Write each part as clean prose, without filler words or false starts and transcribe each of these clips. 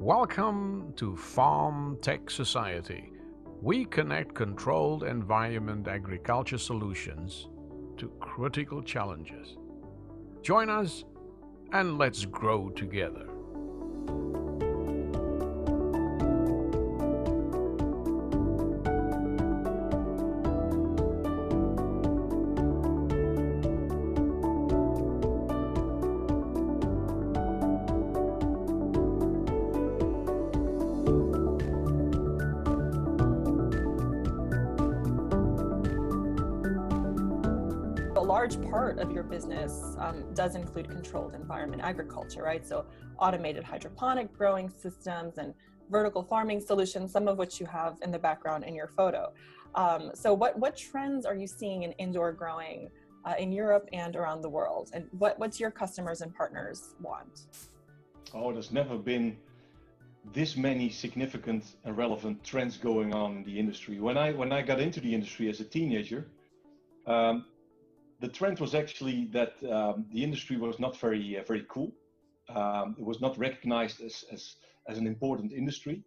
Welcome to FarmTechSociety. We connect controlled environment agriculture solutions to critical challenges. Join us and let's grow together. A large part of your business does include controlled environment agriculture, right? So automated hydroponic growing systems and vertical farming solutions, some of which you have in the background in your photo. So what trends are you seeing in indoor growing in Europe and around the world? And what's your customers and partners want? Oh, there's never been this many significant and relevant trends going on in the industry. When I got into the industry as a teenager, the trend was actually that the industry was not very cool. It was not recognized as an important industry.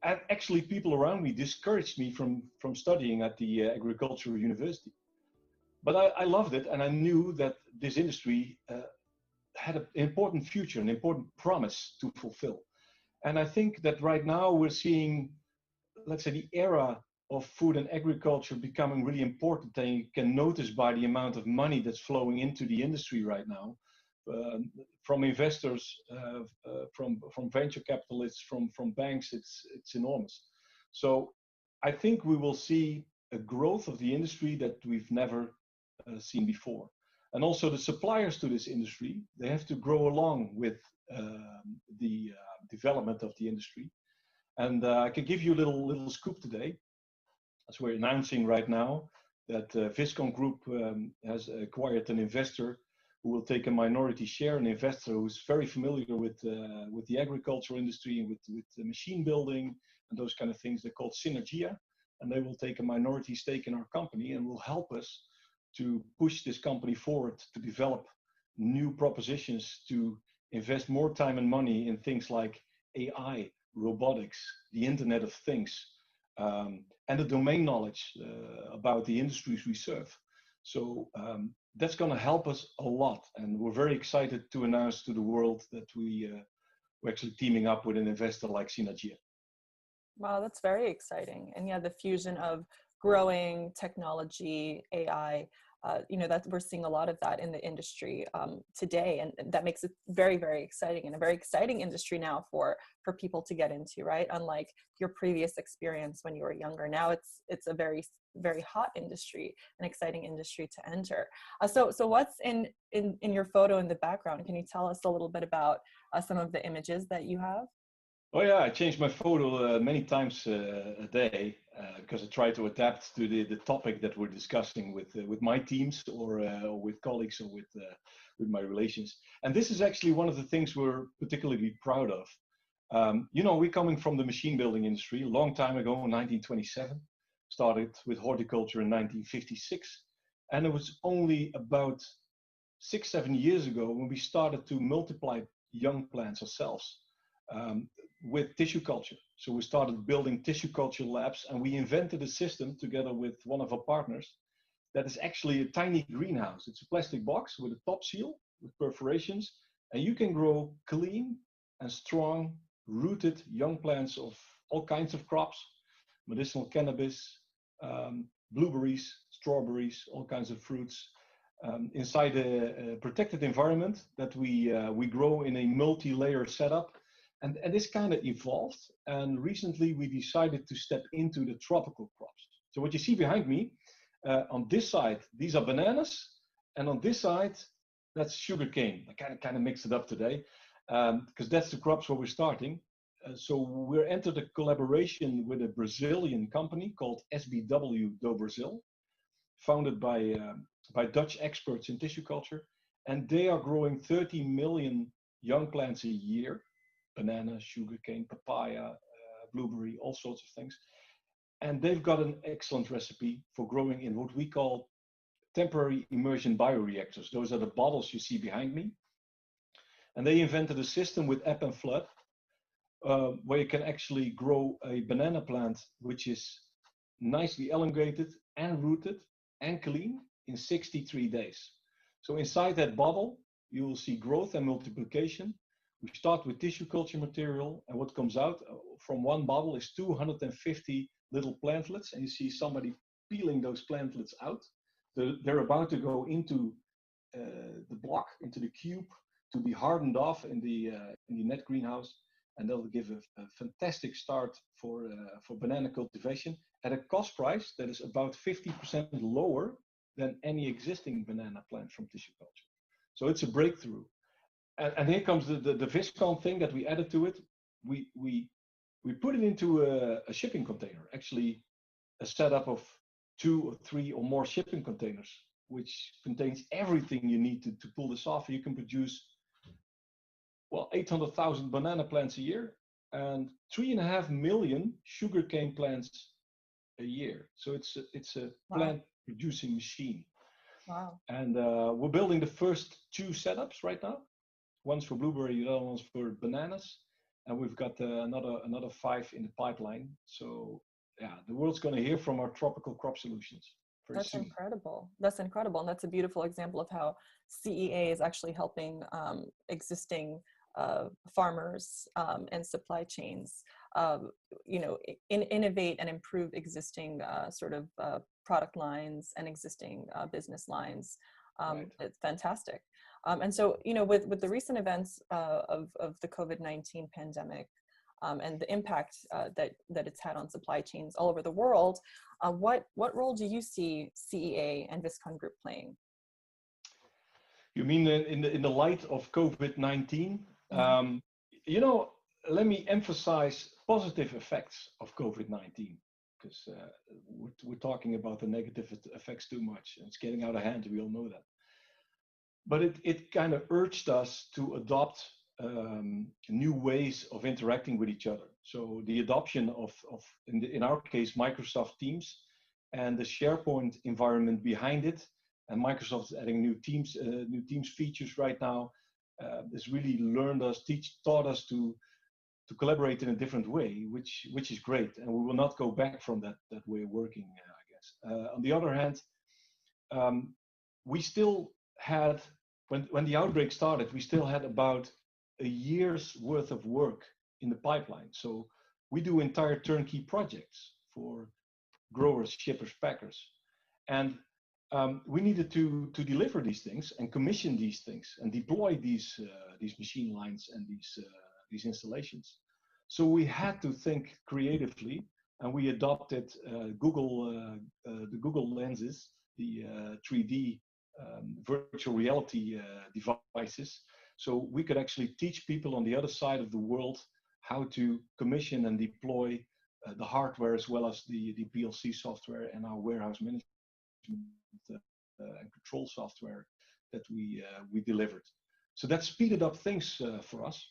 And actually, people around me discouraged me from studying at the agricultural university. But I loved it, and I knew that this industry had an important future, an important promise to fulfill. And I think that right now we're seeing, let's say, the era of food and agriculture becoming really important, and you can notice by the amount of money that's flowing into the industry right now, from investors, from venture capitalists, from banks. It's enormous. So I think we will see a growth of the industry that we've never seen before. And also the suppliers to this industry, they have to grow along with the development of the industry. And I can give you a little scoop today, as we're announcing right now that Viscon Group has acquired an investor who will take a minority share, an investor who's very familiar with the agricultural industry and with the machine building and those kind of things. They're called Synergia, and they will take a minority stake in our company and will help us to push this company forward to develop new propositions, to invest more time and money in things like AI, robotics, the Internet of Things, and the domain knowledge about the industries we serve. So that's going to help us a lot, and we're very excited to announce to the world that we're actually teaming up with an investor like Synergia. Wow, that's very exciting. And yeah, the fusion of growing technology, AI, that we're seeing a lot of that in the industry today, and that makes it very, very exciting, and a very exciting industry now for people to get into, right? Unlike your previous experience when you were younger. Now it's a very, very hot industry, an exciting industry to enter. So what's in your photo in the background? Can you tell us a little bit about some of the images that you have? Oh yeah, I change my photo many times a day because I try to adapt to the topic that we're discussing with my teams or with colleagues or with my relations. And this is actually one of the things we're particularly proud of. We're coming from the machine building industry a long time ago, in 1927. Started with horticulture in 1956, and it was only about 6-7 years ago when we started to multiply young plants ourselves. With tissue culture. So we started building tissue culture labs, and we invented a system together with one of our partners that is actually a tiny greenhouse. It's a plastic box with a top seal with perforations, and you can grow clean and strong rooted young plants of all kinds of crops, medicinal cannabis, blueberries, strawberries, all kinds of fruits, inside a protected environment that we grow in a multi-layer setup. And this kind of evolved, and recently we decided to step into the tropical crops. So what you see behind me, on this side, these are bananas, and on this side, that's sugarcane. I kind of mixed it up today, because that's the crops where we're starting. So we're entered a collaboration with a Brazilian company called SBW do Brazil, founded by Dutch experts in tissue culture, and they are growing 30 million young plants a year. Banana, sugarcane, papaya, blueberry, all sorts of things. And they've got an excellent recipe for growing in what we call temporary immersion bioreactors. Those are the bottles you see behind me. And they invented a system with ebb and flood where you can actually grow a banana plant which is nicely elongated and rooted and clean in 63 days. So inside that bottle, you will see growth and multiplication. We start with tissue culture material, and what comes out from one bottle is 250 little plantlets, and you see somebody peeling those plantlets out. They're about to go into the block, into the cube, to be hardened off in the net greenhouse, and that'll give a fantastic start for banana cultivation at a cost price that is about 50% lower than any existing banana plant from tissue culture. So it's a breakthrough. And here comes the Viscon thing that we added to it. We put it into a shipping container, actually a setup of 2 or 3 or more shipping containers, which contains everything you need to pull this off. And you can produce, well, 800,000 banana plants a year and 3.5 million sugarcane plants a year. So it's a plant producing machine. Wow. And we're building the first 2 setups right now. One's for blueberry, the other one's for bananas. And we've got another 5 in the pipeline. So yeah, the world's going to hear from our tropical crop solutions very soon. Incredible. That's incredible. And that's a beautiful example of how CEA is actually helping existing farmers and supply chains, innovate and improve existing sort of product lines and existing business lines. Right. It's fantastic. And so, with the recent events of the COVID-19 pandemic and the impact that it's had on supply chains all over the world, what role do you see CEA and Viscon Group playing? You mean in the light of COVID-19? Let me emphasize positive effects of COVID-19, because we're talking about the negative effects too much. It's getting out of hand, we all know that. But it kind of urged us to adopt new ways of interacting with each other. So the adoption of in our case, Microsoft Teams and the SharePoint environment behind it, and Microsoft is adding new Teams features right now, has really taught us to collaborate in a different way, which is great, and we will not go back from that way of working, I guess. On the other hand, we still had, when the outbreak started, we still had about a year's worth of work in the pipeline. So we do entire turnkey projects for growers, shippers, packers, and we needed to deliver these things and commission these things and deploy these machine lines and these installations. So we had to think creatively, and we adopted the Google lenses, the 3D virtual reality devices, so we could actually teach people on the other side of the world how to commission and deploy the hardware as well as the PLC software and our warehouse management and control software that we delivered. So that speeded up things for us.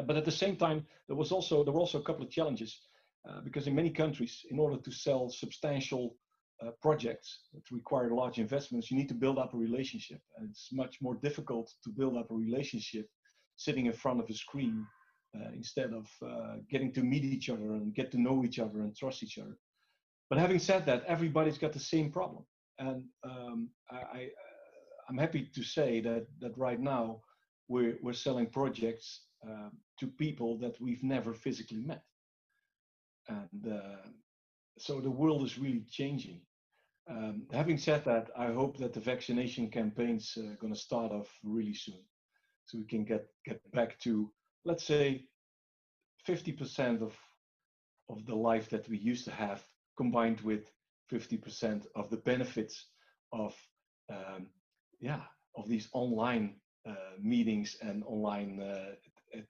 But at the same time, there were also a couple of challenges because in many countries, in order to sell substantial projects that require large investments, you need to build up a relationship. And it's much more difficult to build up a relationship sitting in front of a screen instead of getting to meet each other and get to know each other and trust each other. But having said that, everybody's got the same problem. And I'm happy to say that right now we're selling projects to people that we've never physically met. And so the world is really changing. Having said that, I hope that the vaccination campaign's going to start off really soon, so we can get back to, let's say, 50% of the life that we used to have, combined with 50% of the benefits of these online meetings and online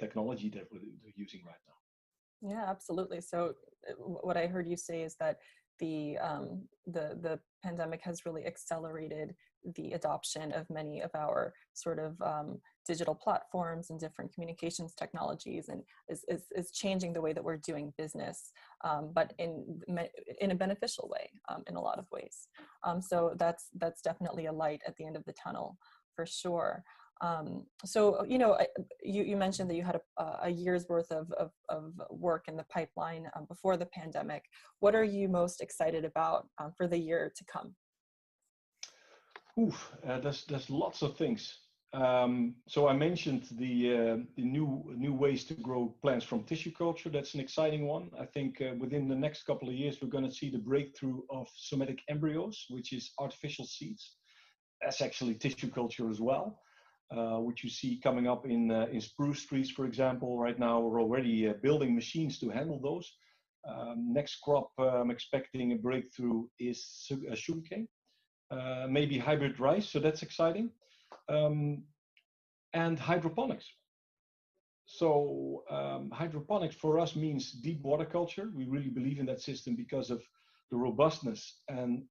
technology that we're using right now. Yeah, absolutely. So what I heard you say is that the pandemic has really accelerated the adoption of many of our sort of digital platforms and different communications technologies, and is changing the way that we're doing business, but in a beneficial way in a lot of ways. So that's definitely a light at the end of the tunnel, for sure. So, you mentioned that you had a year's worth of work in the pipeline before the pandemic. What are you most excited about for the year to come? There's lots of things. So I mentioned the new ways to grow plants from tissue culture. That's an exciting one. I think within the next couple of years, we're going to see the breakthrough of somatic embryos, which is artificial seeds. That's actually tissue culture as well, which you see coming up in spruce trees, for example. Right now, we're already building machines to handle those. Next crop I'm expecting a breakthrough is sugarcane. Maybe hybrid rice, so that's exciting. And hydroponics. So hydroponics for us means deep water culture. We really believe in that system because of the robustness and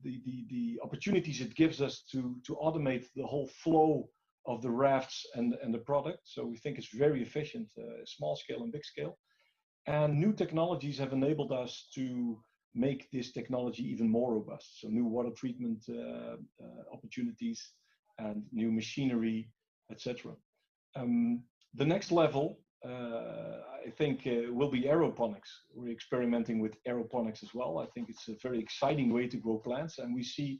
the opportunities it gives us to automate the whole flow of the rafts and the product. So we think it's very efficient, small scale and big scale. And new technologies have enabled us to make this technology even more robust. So new water treatment opportunities and new machinery, etc. The next level, I think, will be aeroponics. We're experimenting with aeroponics as well. I think it's a very exciting way to grow plants, and we see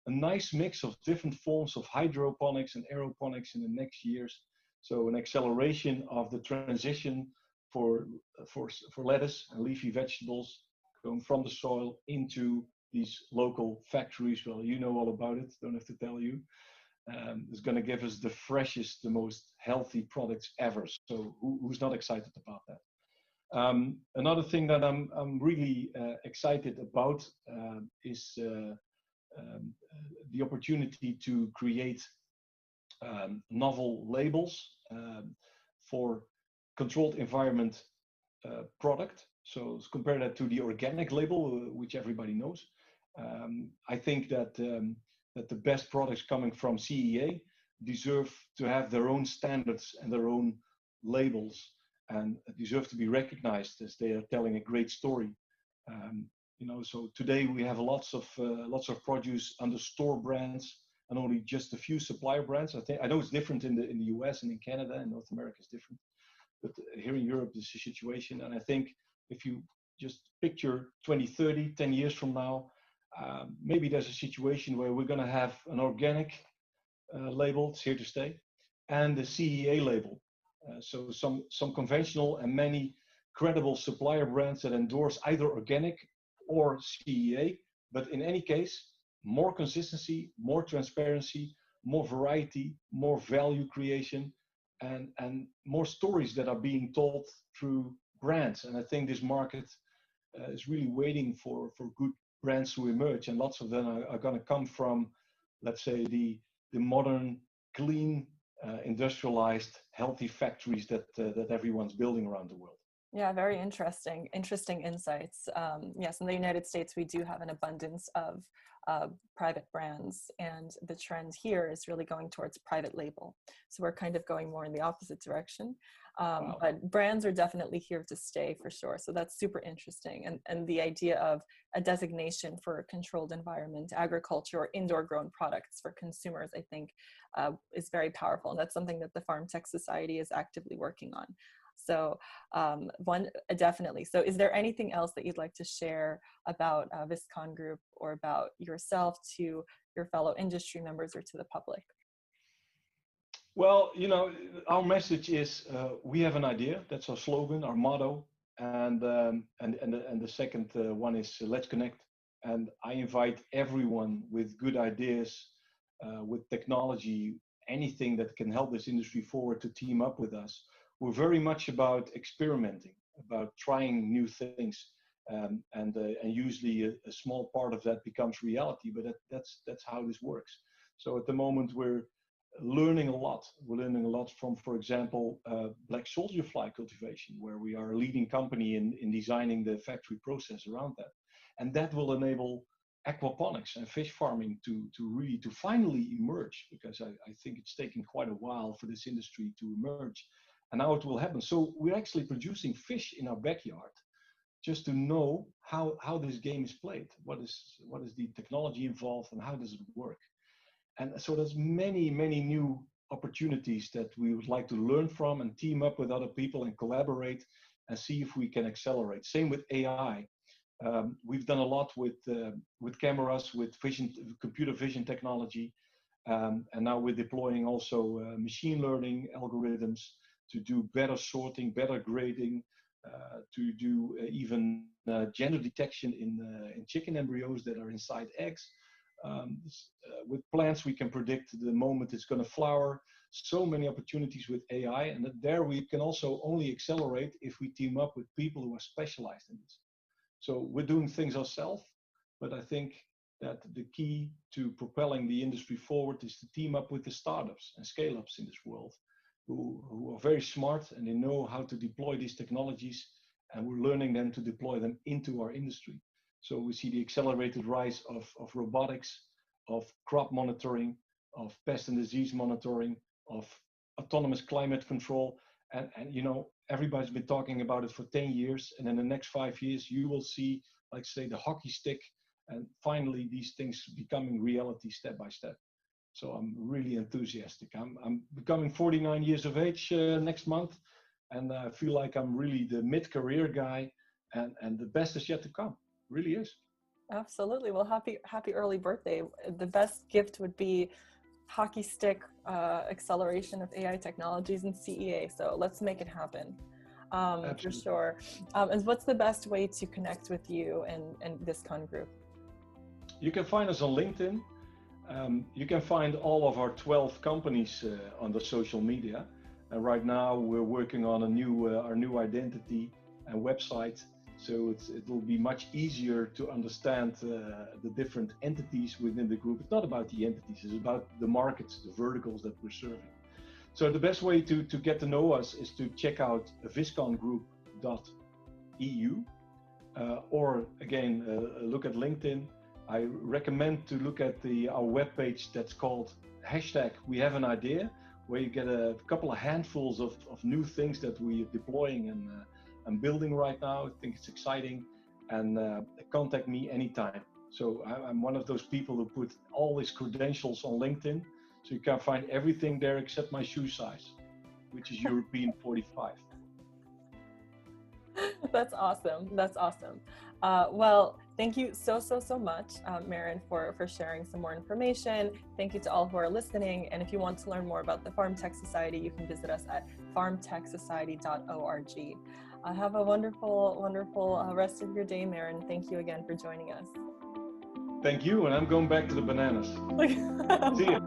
a nice mix of different forms of hydroponics and aeroponics in the next years. So an acceleration of the transition for lettuce and leafy vegetables going from the soil into these local factories. Well, you know all about it, don't have to tell you. It's going to give us the freshest, the most healthy products ever. So who's not excited about that? Another thing that I'm really excited about is the opportunity to create novel labels for controlled environment product. So compare that to the organic label, which everybody knows. I think that that the best products coming from CEA deserve to have their own standards and their own labels, and deserve to be recognized as they are telling a great story. So today we have lots of produce under store brands and only just a few supplier brands. I know it's different in the US and in Canada, and North America is different. But here in Europe, this is a situation. And I think if you just picture 2030, 10 years from now, maybe there's a situation where we're going to have an organic label, it's here to stay, and the CEA label. So some conventional and many credible supplier brands that endorse either organic or CEA. But in any case, more consistency, more transparency, more variety, more value creation, and more stories that are being told through brands. And I think this market is really waiting for good brands to emerge, and lots of them are going to come from, let's say, the modern, clean, industrialized, healthy factories that everyone's building around the world. Yeah, very interesting insights. Yes, in the United States, we do have an abundance of private brands, and the trend here is really going towards private label. So we're kind of going more in the opposite direction. Wow. But brands are definitely here to stay for sure. So that's super interesting. And the idea of a designation for a controlled environment, agriculture, or indoor grown products for consumers, I think is very powerful. And that's something that the FarmTechSociety is actively working on. So definitely. So is there anything else that you'd like to share about Viscon Group or about yourself to your fellow industry members or to the public? Well, our message is we have an idea. That's our slogan, our motto, and the second one is let's connect. And I invite everyone with good ideas, with technology, anything that can help this industry forward to team up with us. We're very much about experimenting, about trying new things, and usually a small part of that becomes reality. But that's how this works. So at the moment we're learning a lot. We're learning a lot from, for example, black soldier fly cultivation, where we are a leading company in designing the factory process around that, and that will enable aquaponics and fish farming to finally emerge, because I think it's taken quite a while for this industry to emerge. And now it will happen. So we're actually producing fish in our backyard just to know how this game is played. What is the technology involved and how does it work? And so there's many, many new opportunities that we would like to learn from and team up with other people and collaborate and see if we can accelerate. Same with AI. We've done a lot with cameras, with computer vision technology, and now we're deploying also machine learning algorithms to do better sorting, better grading, to do even gender detection in chicken embryos that are inside eggs. With plants, we can predict the moment it's going to flower. So many opportunities with AI, and there we can also only accelerate if we team up with people who are specialized in this. So we're doing things ourselves, but I think that the key to propelling the industry forward is to team up with the startups and scale-ups in this world who are very smart and they know how to deploy these technologies, and we're learning them to deploy them into our industry. So we see the accelerated rise of robotics, of crop monitoring, of pest and disease monitoring, of autonomous climate control. And you know, everybody's been talking about it for 10 years. And in the next 5 years, you will see, like say, the hockey stick. And finally, these things becoming reality step by step. So I'm really enthusiastic. I'm becoming 49 years of age next month. And I feel like I'm really the mid-career guy. And the best is yet to come. Really is. Absolutely. Well, happy early birthday. The best gift would be hockey stick acceleration of AI technologies and CEA. So let's make it happen for sure. And what's the best way to connect with you and Viscon Group? You can find us on LinkedIn. You can find all of our 12 companies on the social media. And right now we're working on our new identity and website. So it will be much easier to understand the different entities within the group. It's not about the entities, it's about the markets, the verticals that we're serving. So the best way to get to know us is to check out viscongroup.eu or again, look at LinkedIn. I recommend to look at our webpage that's called #WeHaveAnIdea, where you get a couple of handfuls of new things that we are deploying and building right now. I think it's exciting, and contact me anytime. So I'm one of those people who put all his credentials on LinkedIn, so you can find everything there except my shoe size, which is European 45. That's awesome. That's awesome. Well, thank you so much, Maren, for sharing some more information. Thank you to all who are listening. And if you want to learn more about the FarmTech Society, you can visit us at farmtechsociety.org. Have a wonderful rest of your day, Maren. Thank you again for joining us. Thank you, and I'm going back to the bananas. See you.